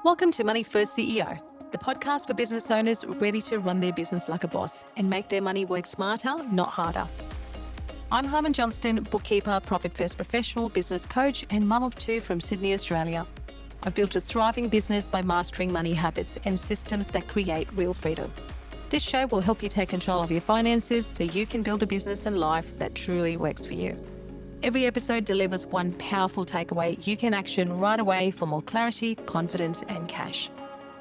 Welcome to Money First CEO, the podcast for business owners ready to run their business like a boss and make their money work smarter, not harder. I'm Harman Johnston, bookkeeper, profit first professional, business coach, and mum of two from Sydney, Australia. I've built a thriving business by mastering money habits and systems that create real freedom. This show will help you take control of your finances so you can build a business and life that truly works for you. Every episode delivers one powerful takeaway you can action right away for more clarity, confidence, and cash.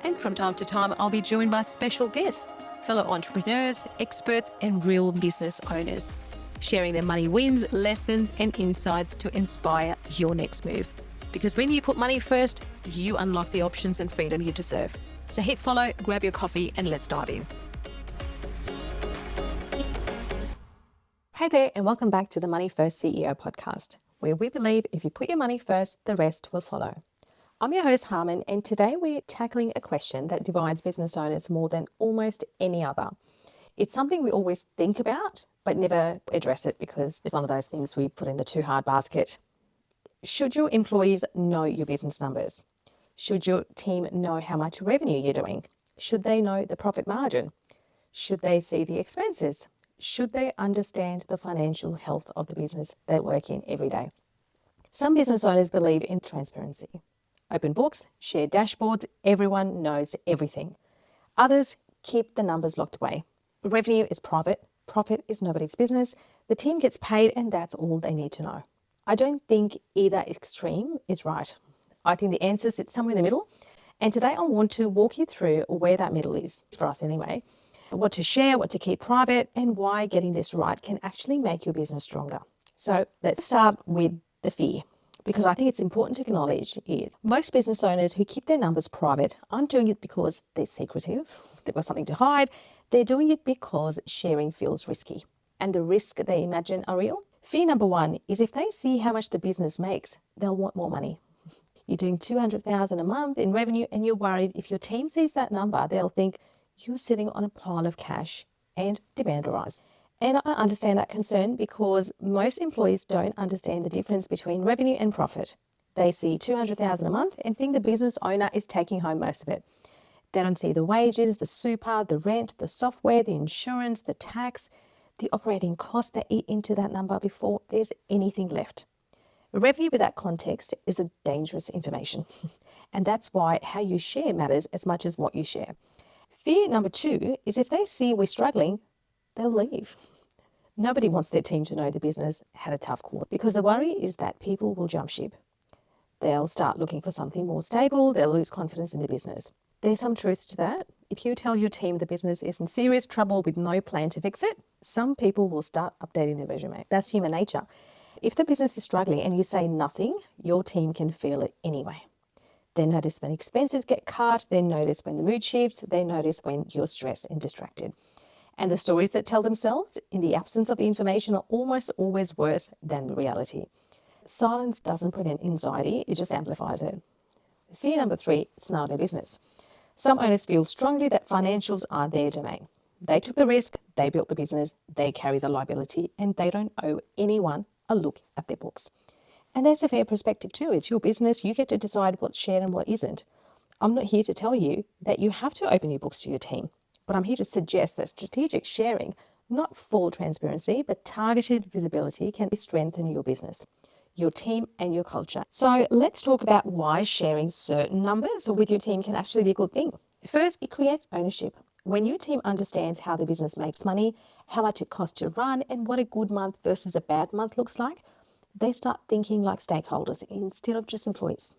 And from time to time, I'll be joined by special guests, fellow entrepreneurs, experts, and real business owners, sharing their money wins, lessons, and insights to inspire your next move. Because when you put money first, you unlock the options and freedom you deserve. So hit follow, grab your coffee, and let's dive in. Hey there, and welcome back to the Money First CEO podcast, where we believe if you put your money first, the rest will follow. I'm your host, Harman, and today we're tackling a question that divides business owners more than almost any other. It's something we always think about, but never address it because it's one of those things we put in the too hard basket. Should your employees know your business numbers? Should your team know how much revenue you're doing? Should they know the profit margin? Should they see the expenses? Should they understand the financial health of the business they work in every day? Some business owners believe in transparency. Open books, share dashboards, everyone knows everything. Others keep the numbers locked away. Revenue is private, profit is nobody's business, the team gets paid and that's all they need to know. I don't think either extreme is right. I think the answer sits somewhere in the middle, and today I want to walk you through where that middle is, for us anyway. What to share, what to keep private, and why getting this right can actually make your business stronger. So let's start with the fear, because I think it's important to acknowledge it. Most business owners who keep their numbers private aren't doing it because they're secretive, they've got something to hide. They're doing it because sharing feels risky, and the risk they imagine are real. Fear number one is if they see how much the business makes, they'll want more money. You're doing $200,000 a month in revenue, and you're worried if your team sees that number, they'll think you're sitting on a pile of cash and demand a rise. And I understand that concern because most employees don't understand the difference between revenue and profit. They see $200,000 a month and think the business owner is taking home most of it. They don't see the wages, the super, the rent, the software, the insurance, the tax, the operating costs that eat into that number before there's anything left. Revenue without context is a dangerous information. And that's why how you share matters as much as what you share. Fear number two is if they see we're struggling, they'll leave. Nobody wants their team to know the business had a tough quarter because the worry is that people will jump ship. They'll start looking for something more stable. They'll lose confidence in the business. There's some truth to that. If you tell your team the business is in serious trouble with no plan to fix it, some people will start updating their resume. That's human nature. If the business is struggling and you say nothing, your team can feel it anyway. They notice when expenses get cut, they notice when the mood shifts, they notice when you're stressed and distracted. And the stories that tell themselves in the absence of the information are almost always worse than the reality. Silence doesn't prevent anxiety, it just amplifies it. Fear number three, it's none of their business. Some owners feel strongly that financials are their domain. They took the risk, they built the business, they carry the liability, and they don't owe anyone a look at their books. And that's a fair perspective too. It's your business. You get to decide what's shared and what isn't. I'm not here to tell you that you have to open your books to your team, but I'm here to suggest that strategic sharing, not full transparency, but targeted visibility can strengthen your business, your team, and your culture. So let's talk about why sharing certain numbers with your team can actually be a good thing. First, it creates ownership. When your team understands how the business makes money, how much it costs to run, and what a good month versus a bad month looks like, they start thinking like stakeholders instead of just employees.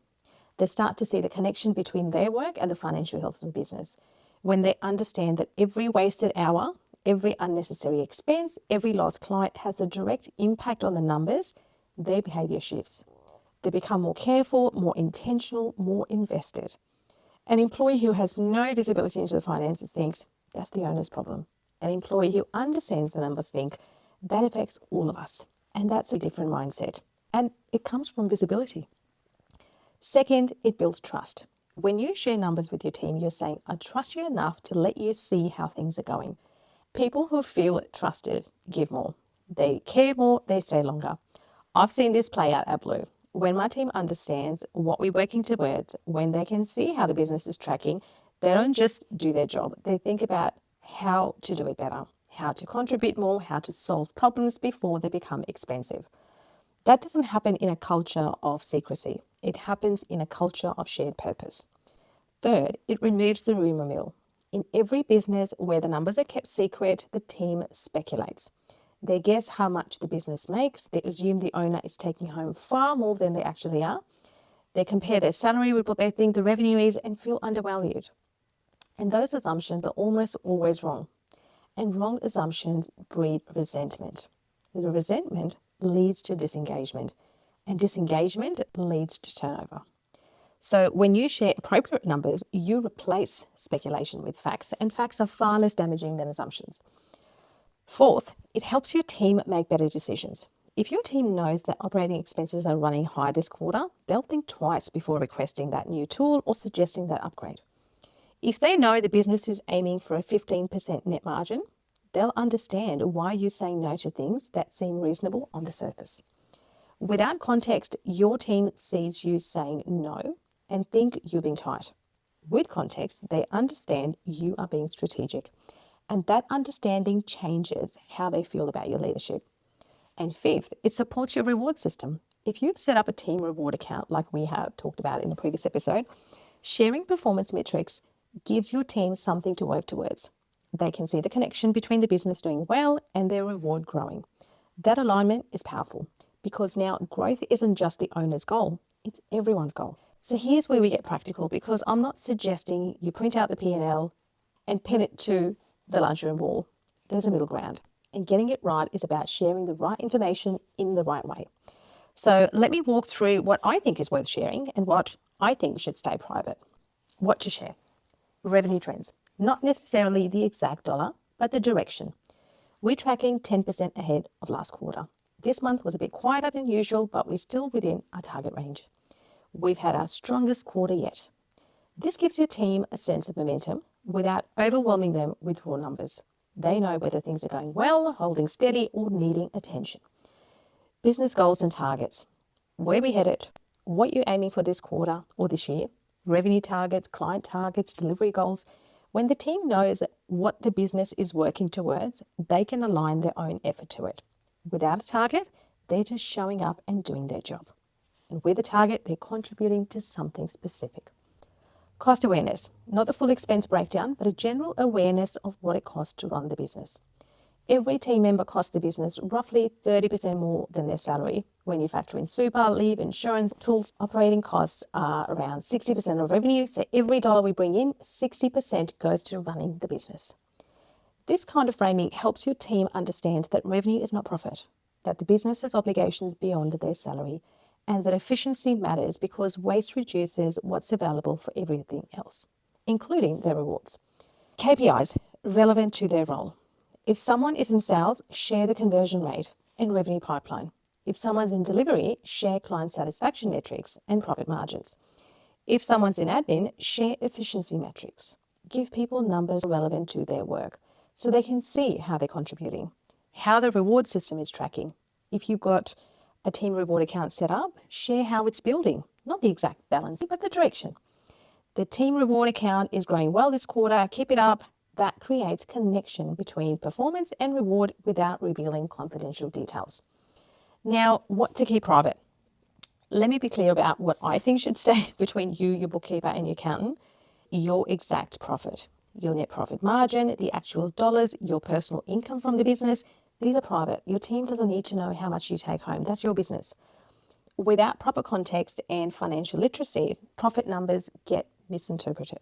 They start to see the connection between their work and the financial health of the business. When they understand that every wasted hour, every unnecessary expense, every lost client has a direct impact on the numbers, their behavior shifts. They become more careful, more intentional, more invested. An employee who has no visibility into the finances thinks that's the owner's problem. An employee who understands the numbers thinks that affects all of us. And that's a different mindset. And it comes from visibility. Second, it builds trust. When you share numbers with your team, you're saying, I trust you enough to let you see how things are going. People who feel trusted give more. They care more, they stay longer. I've seen this play out at Blu. When my team understands what we're working towards, when they can see how the business is tracking, they don't just do their job. They think about how to do it better, how to contribute more, how to solve problems before they become expensive. That doesn't happen in a culture of secrecy. It happens in a culture of shared purpose. Third, it removes the rumor mill. In every business where the numbers are kept secret, the team speculates. They guess how much the business makes. They assume the owner is taking home far more than they actually are. They compare their salary with what they think the revenue is and feel undervalued. And those assumptions are almost always wrong. And wrong assumptions breed resentment. The resentment leads to disengagement, and disengagement leads to turnover. So when you share appropriate numbers, you replace speculation with facts, and facts are far less damaging than assumptions. Fourth, it helps your team make better decisions. If your team knows that operating expenses are running high this quarter, they'll think twice before requesting that new tool or suggesting that upgrade. If they know the business is aiming for a 15% net margin, they'll understand why you're saying no to things that seem reasonable on the surface. Without context, your team sees you saying no and think you're being tight. With context, they understand you are being strategic, and that understanding changes how they feel about your leadership. And fifth, it supports your reward system. If you've set up a team reward account like we have talked about in the previous episode, sharing performance metrics gives your team something to work towards. They can see the connection between the business doing well and their reward growing. That alignment is powerful because now growth isn't just the owner's goal, it's everyone's goal. So here's where we get practical, because I'm not suggesting you print out the P&L and pin it to the lunchroom wall. There's a middle ground, and getting it right is about sharing the right information in the right way. So let me walk through what I think is worth sharing and what I think should stay private. What to share? Revenue trends, not necessarily the exact dollar, but the direction. We're tracking 10% ahead of last quarter. This month was a bit quieter than usual, but we're still within our target range. We've had our strongest quarter yet. This gives your team a sense of momentum without overwhelming them with raw numbers. They know whether things are going well, holding steady, or needing attention. Business goals and targets. Where we headed, what you're aiming for this quarter or this year, revenue targets, client targets, delivery goals. When the team knows what the business is working towards, they can align their own effort to it. Without a target, they're just showing up and doing their job. And with a target, they're contributing to something specific. Cost awareness, not the full expense breakdown, but a general awareness of what it costs to run the business. Every team member costs the business roughly 30% more than their salary. When you factor in super, leave, insurance, tools, operating costs are around 60% of revenue. So every dollar we bring in, 60% goes to running the business. This kind of framing helps your team understand that revenue is not profit, that the business has obligations beyond their salary, and that efficiency matters because waste reduces what's available for everything else, including their rewards. KPIs relevant to their role. If someone is in sales, share the conversion rate and revenue pipeline. If someone's in delivery, share client satisfaction metrics and profit margins. If someone's in admin, share efficiency metrics. Give people numbers relevant to their work so they can see how they're contributing, how the reward system is tracking. If you've got a team reward account set up, share how it's building, not the exact balance, but the direction. The team reward account is growing well this quarter, keep it up. That creates connection between performance and reward without revealing confidential details. Now, what to keep private? Let me be clear about what I think should stay between you, your bookkeeper, and your accountant. Your exact profit, your net profit margin, the actual dollars, your personal income from the business. These are private. Your team doesn't need to know how much you take home. That's your business. Without proper context and financial literacy, profit numbers get misinterpreted.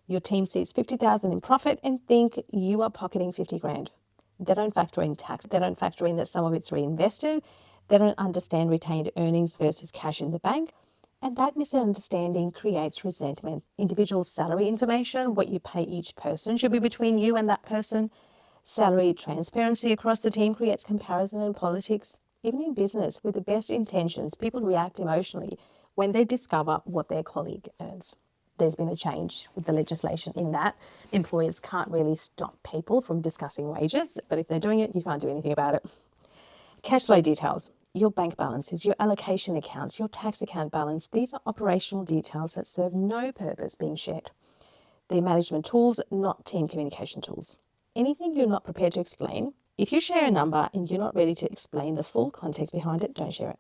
Your team sees 50,000 in profit and think you are pocketing 50 grand. They don't factor in tax. They don't factor in that some of it's reinvested. They don't understand retained earnings versus cash in the bank. And that misunderstanding creates resentment. Individual salary information, what you pay each person, should be between you and that person. Salary transparency across the team creates comparison and politics. Even in business, with the best intentions, people react emotionally when they discover what their colleague earns. There's been a change with the legislation in that employers can't really stop people from discussing wages, but if they're doing it, you can't do anything about it. Cash flow details. Your bank balances, your allocation accounts, your tax account balance, these are operational details that serve no purpose being shared. They're management tools, not team communication tools. Anything you're not prepared to explain, if you share a number and you're not ready to explain the full context behind it, don't share it.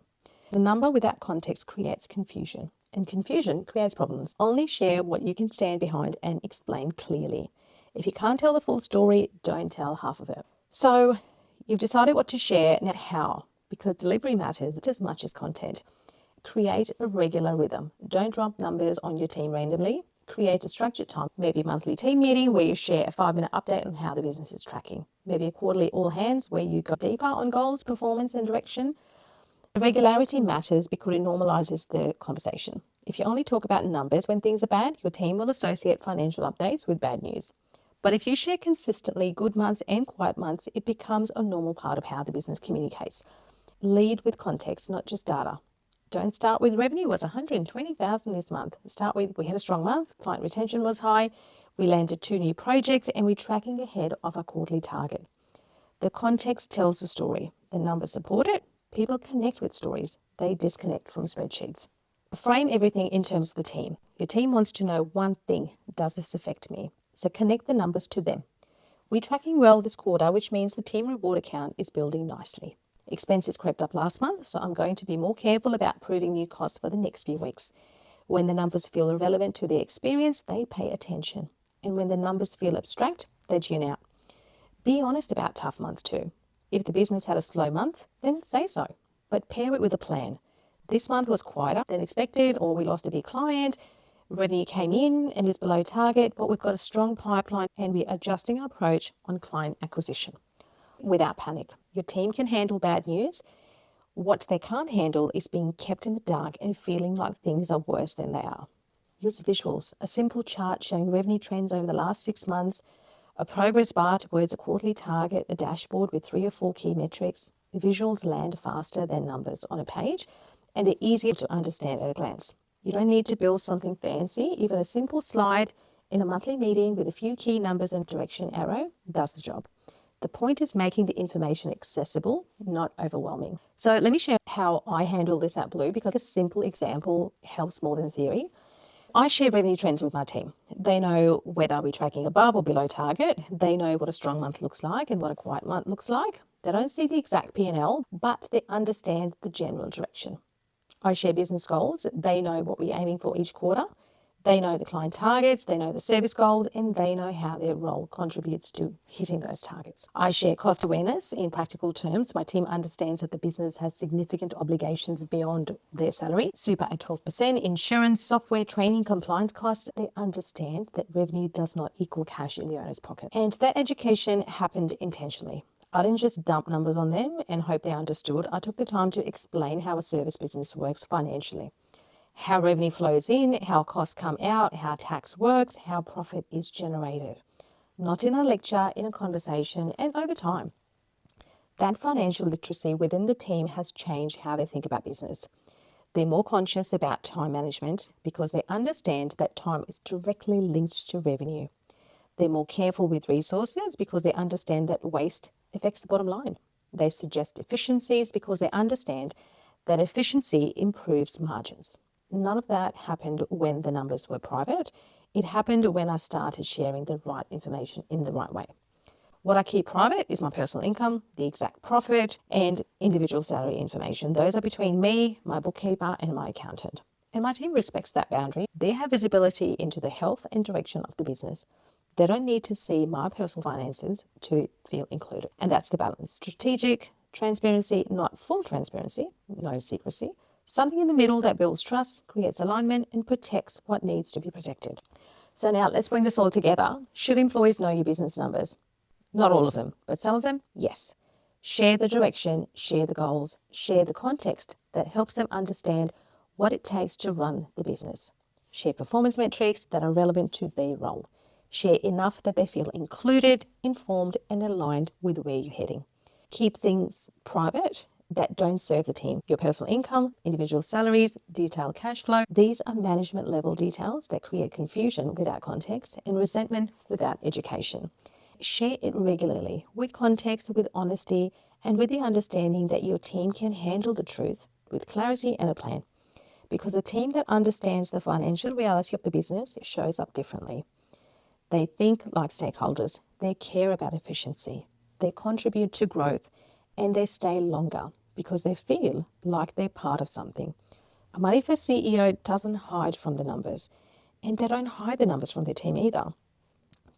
A number without context creates confusion, and confusion creates problems. Only share what you can stand behind and explain clearly. If you can't tell the full story, don't tell half of it. So you've decided what to share, now how? Because delivery matters as much as content. Create a regular rhythm. Don't drop numbers on your team randomly. Create a structured time, maybe a monthly team meeting where you share a 5-minute update on how the business is tracking. Maybe a quarterly all hands where you go deeper on goals, performance, and direction. The regularity matters because it normalizes the conversation. If you only talk about numbers when things are bad, your team will associate financial updates with bad news. But if you share consistently good months and quiet months, it becomes a normal part of how the business communicates. Lead with context, not just data. Don't start with revenue was 120,000 this month. Start with we had a strong month, client retention was high, we landed 2 new projects, and we're tracking ahead of our quarterly target. The context tells the story. The numbers support it. People connect with stories. They disconnect from spreadsheets. Frame everything in terms of the team. Your team wants to know one thing: does this affect me? So connect the numbers to them. We're tracking well this quarter, which means the team reward account is building nicely. Expenses crept up last month, so I'm going to be more careful about proving new costs for the next few weeks. When the numbers feel irrelevant to their experience, they pay attention. And when the numbers feel abstract, they tune out. Be honest about tough months too. If the business had a slow month, then say so, but pair it with a plan. This month was quieter than expected, or we lost a big client, revenue came in and is below target, but we've got a strong pipeline and we're adjusting our approach on client acquisition. Without panic. Your team can handle bad news. What they can't handle is being kept in the dark and feeling like things are worse than they are. Use visuals, a simple chart showing revenue trends over the last 6 months, a progress bar towards a quarterly target, a dashboard with 3 or 4 key metrics. The visuals land faster than numbers on a page, and they're easier to understand at a glance. You don't need to build something fancy. Even a simple slide in a monthly meeting with a few key numbers and a direction arrow does the job. The point is making the information accessible, not overwhelming. So let me share how I handle this at Blu, because a simple example helps more than theory. I share revenue trends with my team. They know whether we're tracking above or below target. They know what a strong month looks like and what a quiet month looks like. They don't see the exact P&L, but they understand the general direction. I share business goals. They know what we're aiming for each quarter. They know the client targets, they know the service goals, and they know how their role contributes to hitting those targets. I share cost awareness in practical terms. My team understands that the business has significant obligations beyond their salary. Super at 12%, insurance, software, training, compliance costs. They understand that revenue does not equal cash in the owner's pocket. And that education happened intentionally. I didn't just dump numbers on them and hope they understood. I took the time to explain how a service business works financially. How revenue flows in, how costs come out, how tax works, how profit is generated. Not in a lecture, in a conversation, and over time. That financial literacy within the team has changed how they think about business. They're more conscious about time management because they understand that time is directly linked to revenue. They're more careful with resources because they understand that waste affects the bottom line. They suggest efficiencies because they understand that efficiency improves margins. None of that happened when the numbers were private. It happened when I started sharing the right information in the right way. What I keep private is my personal income, the exact profit, and individual salary information. Those are between me, my bookkeeper, and my accountant. And my team respects that boundary. They have visibility into the health and direction of the business. They don't need to see my personal finances to feel included. And that's the balance. Strategic transparency, not full transparency, no secrecy. Something in the middle that builds trust, creates alignment, and protects what needs to be protected. So now let's bring this all together. Should employees know your business numbers? Not all of them, but some of them, yes. Share the direction, share the goals, share the context that helps them understand what it takes to run the business. Share performance metrics that are relevant to their role. Share enough that they feel included, informed, and aligned with where you're heading. Keep things private that don't serve the team. Your personal income, individual salaries, detailed cash flow. These are management level details that create confusion without context and resentment without education. Share it regularly with context, with honesty, and with the understanding that your team can handle the truth with clarity and a plan. Because a team that understands the financial reality of the business shows up differently. They think like stakeholders, they care about efficiency, they contribute to growth, and they stay longer because they feel like they're part of something. A Money First CEO doesn't hide from the numbers, and they don't hide the numbers from their team either.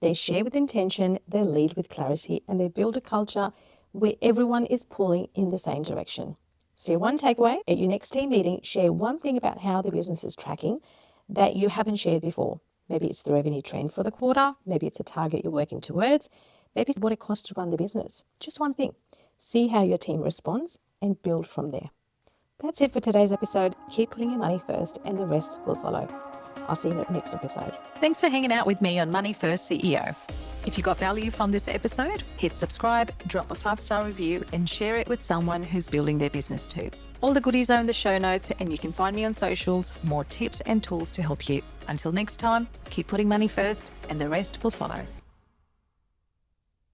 They share with intention, they lead with clarity, and they build a culture where everyone is pulling in the same direction. So your one takeaway at your next team meeting, share one thing about how the business is tracking that you haven't shared before. Maybe it's the revenue trend for the quarter. Maybe it's a target you're working towards. Maybe it's what it costs to run the business. Just one thing. See how your team responds and build from there. That's it for today's episode. Keep putting your money first and the rest will follow. I'll see you in the next episode. Thanks for hanging out with me on Money First CEO. If you got value from this episode, hit subscribe, drop a 5-star review, and share it with someone who's building their business too. All the goodies are in the show notes, and you can find me on socials for more tips and tools to help you. Until next time, keep putting money first and the rest will follow.